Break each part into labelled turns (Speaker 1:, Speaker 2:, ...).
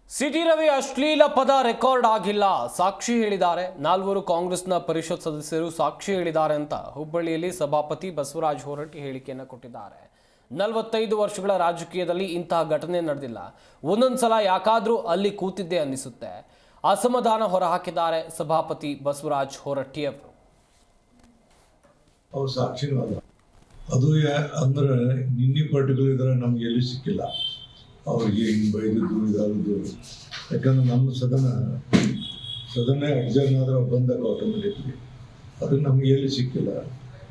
Speaker 1: City Ravi ಅಶ್ಲೀಲ ಪದ record ಆಗಿಲ್ಲ, ಸಾಕ್ಷಿ ಹೇಳಿದ್ದಾರೆ. 4 ಕಾಂಗ್ರೆಸ್ನ ಪರಿಷತ್ ಸದಸ್ಯರು ಸಾಕ್ಷಿ ಹೇಳಿದ್ದಾರೆ ಅಂತ ಹುಬ್ಬಳ್ಳಿಯಲ್ಲಿ ಸಭಾಪತಿ ಬಸವರಾಜ ಹೊರಟ್ಟಿ ಹೇಳಿಕೆಯನ್ನು ಕೊಟ್ಟಿದ್ದಾರೆ. 45 ವರ್ಷಗಳ ರಾಜಕೀಯದಲ್ಲಿ ಇಂತಹ ಘಟನೆ ನಡೆದಿಲ್ಲ. ಒಂದೊಂದ್ಸಲ ಯಾಕಾದ್ರೂ ಅಲ್ಲಿ ಕೂತಿದ್ದೆ ಅನ್ನಿಸುತ್ತೆ. ಅಸಮಾಧಾನ ಹೊರಹಾಕಿದ್ದಾರೆ ಸಭಾಪತಿ ಬಸವರಾಜ ಹೊರಟ್ಟಿ ಅವರು.
Speaker 2: ಸಾಕ್ಷಿನಲ್ಲ ಅದು ಅಂದ್ರೆ ನಿನ್ನೆ ಪರ್ಟಿಕ್ಯುಲರ್ ಇದ್ರೆ ನಮ್ಗೆ ಎಲ್ಲಿ ಸಿಕ್ಕಿಲ್ಲ. ಅವ್ರಿಗೆ ಹಿಂಗೆ ಬೈದಿದ್ದು ಇದಾಗೋದು, ಯಾಕಂದ್ರೆ ನಮ್ಮ ಸದನ ಅಡ್ಜರ್ನ್ ಆದ್ರೆ ಬಂದಾಗ ಆಟೋಮೆಟಿಕ್ಲಿ ಅದು ನಮ್ಗೆ ಎಲ್ಲಿ ಸಿಕ್ಕಿಲ್ಲ.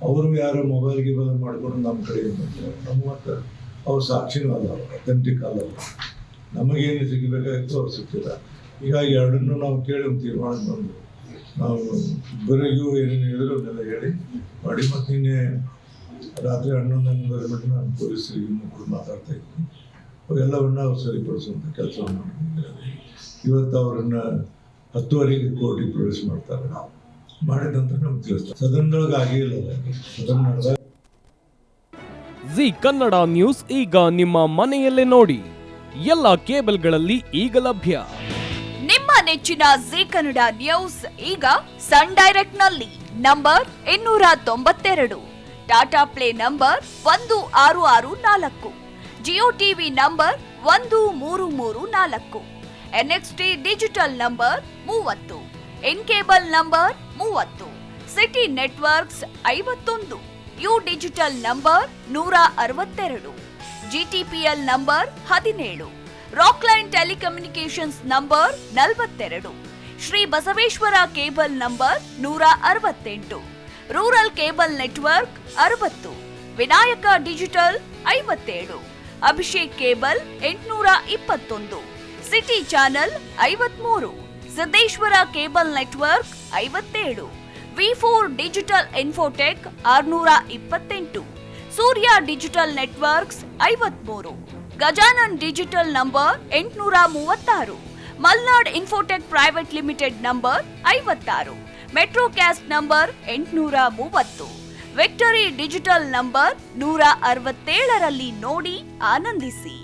Speaker 2: ಅವರು ಯಾರೋ ಮೊಬೈಲ್ಗೆ ಮಾಡ್ಕೊಂಡು ನಮ್ಮ ಕಡೆ ಮಾಡ್ತಾರೆ. ನಮ್ಮ ಮತ್ತು ಅವ್ರು ಸಾಕ್ಷಿನೂ ಅಲ್ಲ, ಅಥೆಂಟಿಕ್ ಅಲ್ಲ. ನಮಗೇನು ಸಿಗಬೇಕಾಗಿತ್ತು ಅವ್ರು ಸಿಕ್ಕಿಲ್ಲ. ಹೀಗಾಗಿ ಎರಡನ್ನೂ ನಾವು ಕೇಳಿ ಒಂದು ತೀರ್ಮಾನ ಬಂದು ನಾವು ಇಬ್ಬರಿಗೂ ಏನೇನು ಹೇಳಿದ್ರು ಅದನ್ನೆಲ್ಲ ಹೇಳಿ ಮಾಡಿ ಮತ್ತು ನಿನ್ನೆ ರಾತ್ರಿ 11 ಗಂಟೆ ನಾನು ಪೊಲೀಸರಿಗೆ ಮುಖ ಮಾತಾಡ್ತಾ ಇದ್ದೀನಿ. ಅವೆಲ್ಲವನ್ನ ಅವ್ರು ಸರಿಪಡಿಸುವಂಥ ಕೆಲಸವನ್ನು ಮಾಡಿದ್ದಾರೆ. ಇವತ್ತು ಅವರನ್ನು 10:30ಗೆ ಕೋರ್ಟಿಗೆ ಪ್ರವೇಶ ಮಾಡ್ತಾರೆ. ಮಾಡಿದಂತ ನಮ್ಗೆ ತಿಳಿಸ್ತಾರೆ. ಸದನದೊಳಗೆ ಆಗಿಲ್ಲ. ಸದನ
Speaker 3: ಜಿ ಕನ್ನಡ ನ್ಯೂಸ್ ಈಗ ನಿಮ್ಮ ಮನೆಯಲ್ಲೇ ನೋಡಿ. ಎಲ್ಲ ಕೇಬಲ್ಗಳಲ್ಲಿ ಈಗ ಲಭ್ಯ.
Speaker 4: ನಿಮ್ಮ ನೆಚ್ಚಿನ ಜಿ ಕನ್ನಡ ನ್ಯೂಸ್ ಈಗ ಸನ್ ಡೈರೆಕ್ಟ್ ನಲ್ಲಿ number 292, Tata play number 1664, Jio TV number 1334, NXT digital number 30, in cable number 30, city networks 51, U digital number 162, GTPL number 17, Rockline telecommunications number 42, Shri Basaveshwara cable number 168, rural cable network 60, Vinayaka digital 57, Abhishek cable 821, city channel 53, Siddeshwara cable network 57, V4 digital Infotech 628, Surya digital networks 53, Gajanan digital number 836, Malnad Infotech private limited number 56, Metrocast number 830, Victory digital number 167ರಲ್ಲಿ ನೋಡಿ ಆನಂದಿಸಿ.